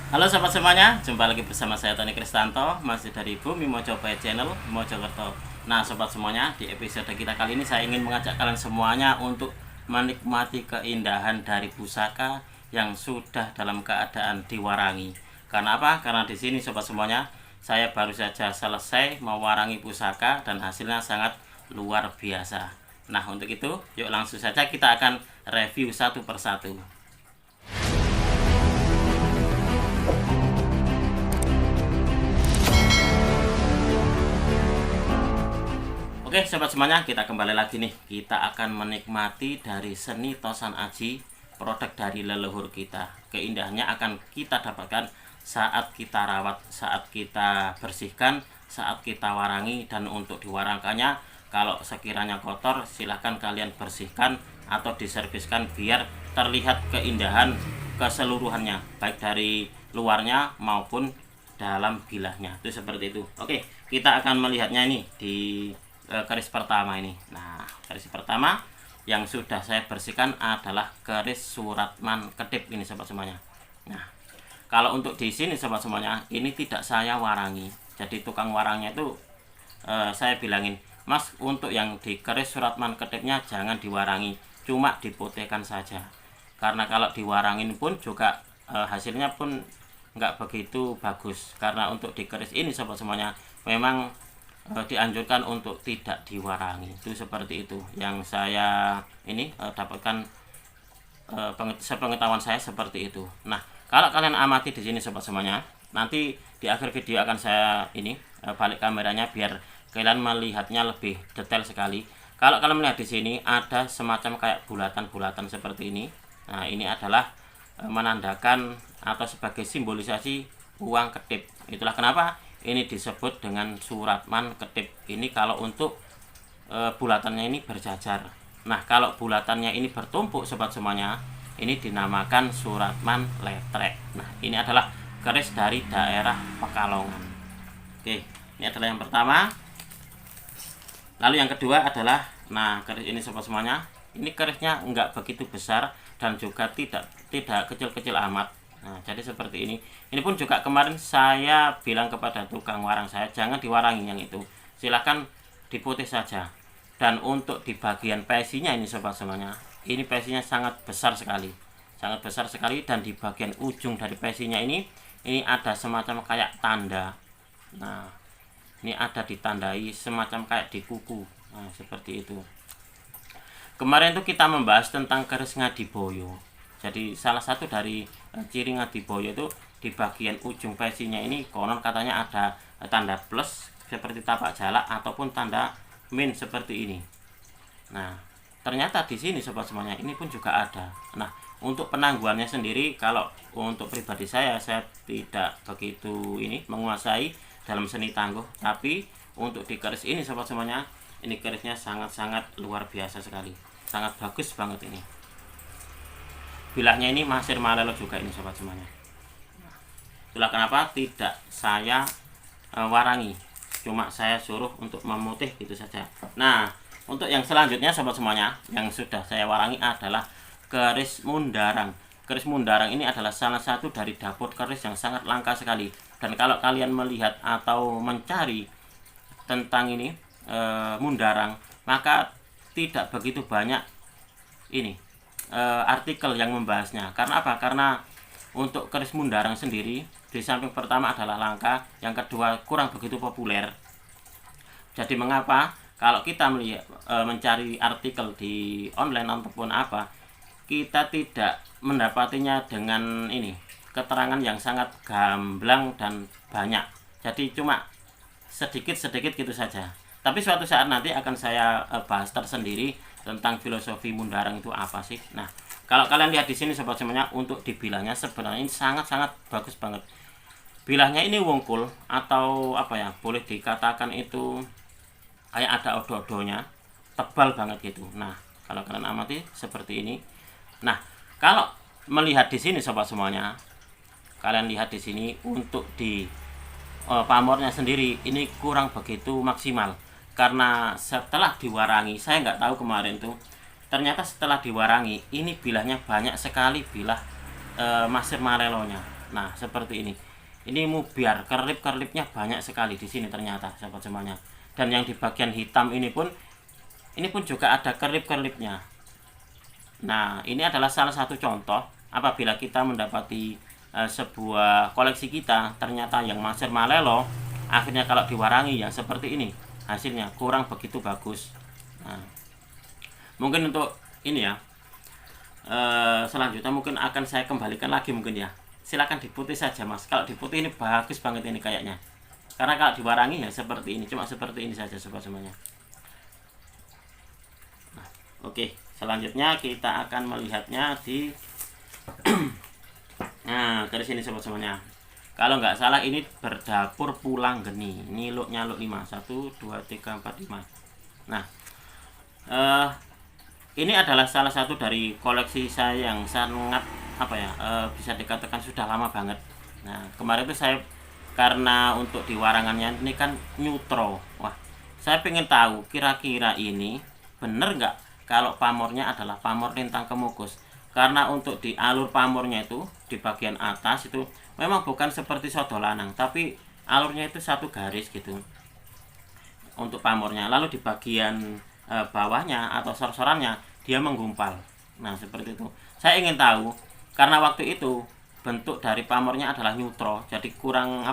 Halo sobat semuanya, jumpa lagi bersama saya Tony Kristanto, masih dari Bumi Mojokerto Channel Mojokerto. Nah sobat semuanya, di episode kita kali ini saya ingin mengajak kalian semuanya untuk menikmati keindahan dari pusaka yang sudah dalam keadaan diwarangi. Karena apa? Karena di sini sobat semuanya, saya baru saja selesai mewarangi pusaka dan hasilnya sangat luar biasa. Nah untuk itu, yuk langsung saja kita akan review satu persatu. Oke sobat semuanya, kita kembali lagi nih. Kita akan menikmati dari seni Tosan Aji, produk dari leluhur kita. Keindahannya akan kita dapatkan saat kita rawat, saat kita bersihkan, saat kita warangi. Dan untuk diwarangkannya, kalau sekiranya kotor silahkan kalian bersihkan atau diserviskan biar terlihat keindahan keseluruhannya, baik dari luarnya maupun dalam bilahnya. Itu seperti itu. Oke, kita akan melihatnya ini di keris pertama ini. Nah, keris pertama yang sudah saya bersihkan adalah keris Suratman Kedip ini sobat semuanya. Nah, kalau untuk di sini sobat semuanya, ini tidak saya warangi. Jadi tukang warangnya itu saya bilangin, Mas, untuk yang di keris Suratman Kedipnya jangan diwarangi, cuma diputihkan saja. Karena kalau diwarangin pun juga hasilnya pun nggak begitu bagus. Karena untuk di keris ini sobat semuanya memang dianjurkan untuk tidak diwarangi. Itu seperti itu yang saya ini dapatkan, sepengetahuan saya seperti itu. Nah, kalau kalian amati di sini sobat semuanya, nanti di akhir video akan saya ini balik kameranya biar kalian melihatnya lebih detail sekali. Kalau kalian melihat di sini ada semacam kayak bulatan-bulatan seperti ini. Nah, ini adalah menandakan atau sebagai simbolisasi uang kedip. Itulah kenapa ini disebut dengan Suratman Kedip. Ini kalau untuk bulatannya ini berjajar. Nah, kalau bulatannya ini bertumpuk sobat semuanya, ini dinamakan Suratman Letrek. Nah, ini adalah keris dari daerah Pekalongan. Oke, ini adalah yang pertama. Lalu yang kedua adalah, nah, keris ini sobat semuanya, ini kerisnya enggak begitu besar dan juga tidak kecil-kecil amat. Nah, jadi seperti ini. Ini pun juga kemarin saya bilang kepada tukang warang saya, jangan diwarangi yang itu. Silahkan diputih saja. Dan untuk di bagian pesinya ini sobat semuanya, ini pesinya sangat besar sekali. Sangat besar sekali, dan di bagian ujung dari pesinya ini ada semacam kayak tanda. Nah, ini ada ditandai semacam kayak di kuku. Nah, seperti itu. Kemarin tuh kita membahas tentang keris Ngadiboyo. Jadi salah satu dari ciri Ngadiboyo itu di bagian ujung pesinya ini konon katanya ada tanda plus seperti tapak jala ataupun tanda min seperti ini. Nah, ternyata di sini sobat semuanya ini pun juga ada. Nah, untuk penangguhannya sendiri, kalau untuk pribadi saya tidak begitu ini menguasai dalam seni tangguh, tapi untuk di keris ini sobat semuanya, ini kerisnya sangat-sangat luar biasa sekali. Sangat bagus banget ini. Bilahnya ini masir malelo juga ini sobat semuanya. Itulah kenapa tidak saya warangi, cuma saya suruh untuk memutih gitu saja. Nah, untuk yang selanjutnya sobat semuanya, yang sudah saya warangi adalah keris Mundarang. Keris Mundarang ini adalah salah satu dari dapur keris yang sangat langka sekali. Dan kalau kalian melihat atau mencari tentang ini Mundarang, maka tidak begitu banyak ini artikel yang membahasnya. Karena apa? Karena untuk keris Mundarang sendiri, di samping pertama adalah langka, yang kedua kurang begitu populer. Jadi mengapa kalau kita mencari artikel di online ataupun apa, kita tidak mendapatinya dengan ini keterangan yang sangat gamblang dan banyak. Jadi cuma sedikit-sedikit gitu saja. Tapi suatu saat nanti akan saya bahas tersendiri tentang filosofi Mundarang itu apa sih. Nah, kalau kalian lihat di sini sobat semuanya, untuk dibilahnya sebenarnya ini sangat-sangat bagus banget. Bilahnya ini wungkul atau apa ya, boleh dikatakan itu kayak ada odo-odonya, tebal banget gitu. Nah, kalau kalian amati seperti ini. Nah, kalau melihat di sini sobat semuanya, kalian lihat di sini untuk di pamornya sendiri ini kurang begitu maksimal. Karena setelah diwarangi, saya nggak tahu kemarin tuh, ternyata setelah diwarangi ini bilahnya banyak sekali bilah masir malelonya. Nah, seperti ini mubiar, kerlip-kerlipnya banyak sekali di sini ternyata sahabat semuanya. Dan yang di bagian hitam ini pun juga ada kerlip-kerlipnya. Nah, ini adalah salah satu contoh apabila kita mendapati sebuah koleksi kita ternyata yang Maser Malelo, akhirnya kalau diwarangi ya seperti ini, hasilnya kurang begitu bagus. Nah, mungkin untuk ini ya, selanjutnya mungkin akan saya kembalikan lagi mungkin ya. Silakan diputih saja Mas. Kalau diputih ini bagus banget ini kayaknya. Karena kalau diwarangi ya seperti ini, cuma seperti ini saja sobat semuanya. Nah, oke, selanjutnya kita akan melihatnya di nah, dari sini sobat semuanya. Kalau nggak salah ini berdapur pulang geni. Ini looknya look 5. 1 2 3 4 5. Nah, ini adalah salah satu dari koleksi saya yang sangat bisa dikatakan sudah lama banget. Nah, kemarin itu saya karena untuk di warangannya ini kan neutro. Wah, saya pengen tahu kira-kira ini bener nggak kalau pamornya adalah pamor lintang kemukus. Karena untuk di alur pamornya itu di bagian atas itu memang bukan seperti sodo lanang, tapi alurnya itu satu garis gitu untuk pamornya. Lalu di bagian bawahnya atau sorsorannya dia menggumpal. Nah, seperti itu. Saya ingin tahu karena waktu itu bentuk dari pamornya adalah neutro, jadi kurang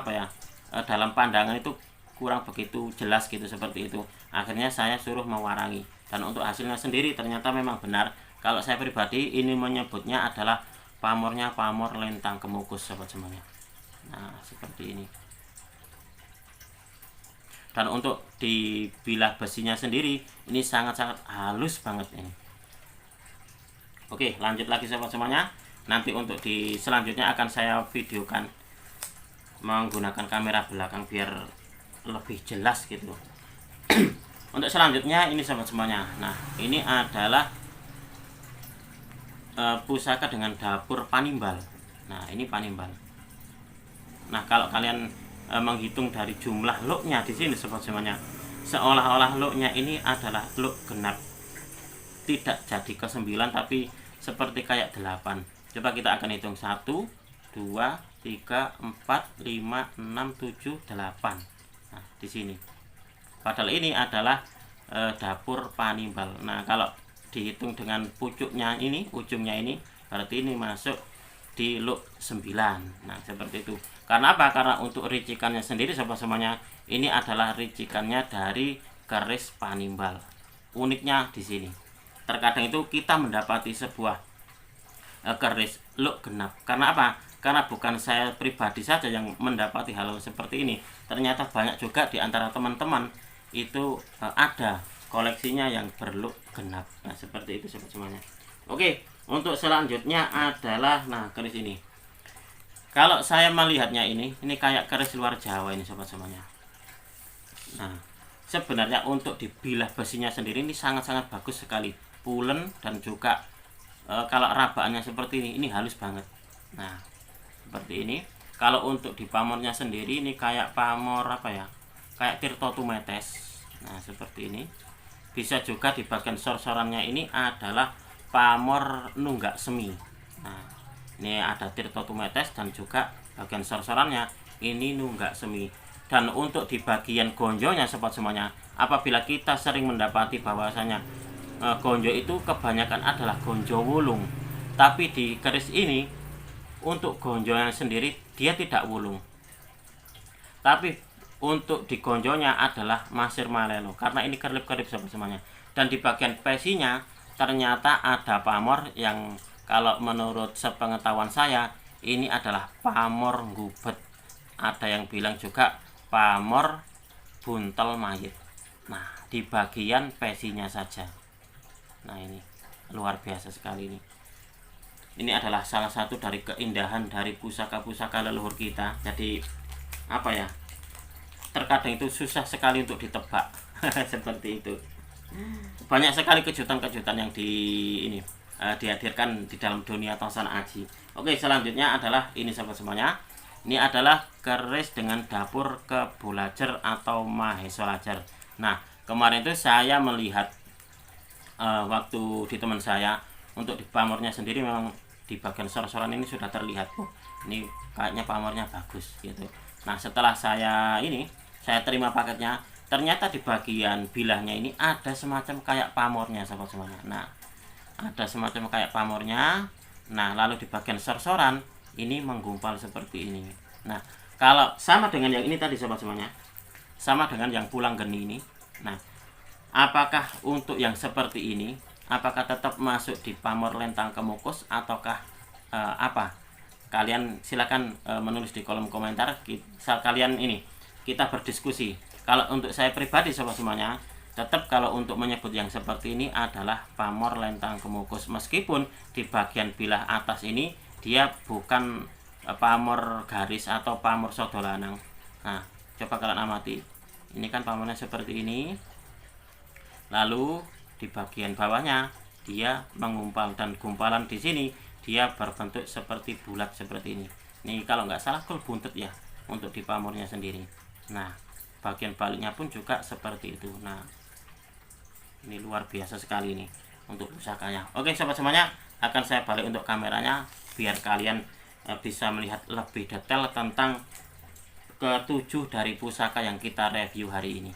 dalam pandangan itu kurang begitu jelas gitu seperti itu. Akhirnya saya suruh mewarangi dan untuk hasilnya sendiri ternyata memang benar. Kalau saya pribadi ini menyebutnya adalah pamornya pamor lintang kemukus sobat semuanya. Nah, seperti ini. Dan untuk di bilah besinya sendiri ini sangat-sangat halus banget ini. Oke, lanjut lagi sobat semuanya. Nanti untuk di selanjutnya akan saya videokan menggunakan kamera belakang biar lebih jelas gitu. Untuk selanjutnya ini sobat semuanya. Nah, ini adalah pusaka dengan dapur panimbal. Nah, ini panimbal. Nah, kalau kalian menghitung dari jumlah looknya di sini sobat semuanya, seolah-olah looknya ini adalah look genap. Tidak jadi ke 9 tapi seperti kayak 8. Coba kita akan hitung 1 2 3 4 5 6 7 8. Nah, di sini. Padahal ini adalah dapur panimbal. Nah, kalau dihitung dengan pucuknya ini, ujungnya ini, berarti ini masuk di look 9. Nah, seperti itu. Karena apa? Karena untuk ricikannya sendiri sobat semuanya, ini adalah ricikannya dari keris panimbal. Uniknya di sini. Terkadang itu kita mendapati sebuah keris look genap. Karena apa? Karena bukan saya pribadi saja yang mendapati hal seperti ini. Ternyata banyak juga di antara teman-teman itu ada koleksinya yang berlook genap. Nah, seperti itu sobat semuanya. Oke, untuk selanjutnya adalah keris ini. Kalau saya melihatnya ini kayak keris luar Jawa ini sobat semuanya. Nah, sebenarnya untuk dibilah besinya sendiri ini sangat-sangat bagus sekali. Pulen dan juga kalau rabaannya seperti ini halus banget. Nah, seperti ini. Kalau untuk di pamornya sendiri ini kayak pamor kayak Tirto Tumetes. Nah, seperti ini. Bisa juga di bagian sorsorannya ini adalah pamor nunggak semi. Nah, ini ada Tirto Tumetes dan juga bagian sorsorannya ini nunggak semi. Dan untuk di bagian gonjonya sobat semuanya, apabila kita sering mendapati bahwasanya gonjo itu kebanyakan adalah gonjo wulung, tapi di keris ini untuk gonjonya sendiri dia tidak wulung, tapi untuk di gonjonya adalah Maser Malelo karena ini kerlip-kerlip sobat semuanya. Dan di bagian pesinya ternyata ada pamor yang kalau menurut sepengetahuan saya ini adalah pamor gubet. Ada yang bilang juga pamor buntel mayit. Nah, di bagian pesinya saja. Nah, ini luar biasa sekali ini. Ini adalah salah satu dari keindahan dari pusaka-pusaka leluhur kita. Jadi terkadang itu susah sekali untuk ditebak. Seperti itu. Banyak sekali kejutan-kejutan yang dihadirkan di dalam dunia Tosan Aji. Oke, selanjutnya adalah ini sahabat semuanya. Ini adalah keris dengan dapur Kebulajar atau Mahesolajar. Nah, kemarin itu saya melihat waktu di teman saya untuk di pamornya sendiri memang di bagian sor-soran ini sudah terlihat. ini kayaknya pamornya bagus gitu. Nah setelah saya terima paketnya, ternyata di bagian bilahnya ini ada semacam kayak pamornya sahabat semuanya. Nah ada semacam kayak pamornya. Nah lalu di bagian sor-soran ini menggumpal seperti ini. Nah kalau sama dengan yang ini tadi sahabat semuanya, sama dengan yang pulang geni ini. Nah apakah untuk yang seperti ini, apakah tetap masuk di pamor lentang kemukus ataukah apa? Kalian silakan menulis di kolom komentar. Kita berdiskusi. Kalau untuk saya pribadi sobat semuanya, tetap kalau untuk menyebut yang seperti ini adalah pamor lentang kemukus, meskipun di bagian bilah atas ini dia bukan pamor garis atau pamor sodolanang. Nah coba kalian amati, ini kan pamornya seperti ini, lalu di bagian bawahnya dia mengumpal, dan gumpalan di sini dia berbentuk seperti bulat seperti ini. Ini kalau nggak salah kul buntut ya untuk di pamornya sendiri. Nah bagian baliknya pun juga seperti itu. Nah ini luar biasa sekali ini untuk pusakanya. Oke sobat semuanya, akan saya balik untuk kameranya biar kalian bisa melihat lebih detail tentang ketujuh dari pusaka yang kita review hari ini.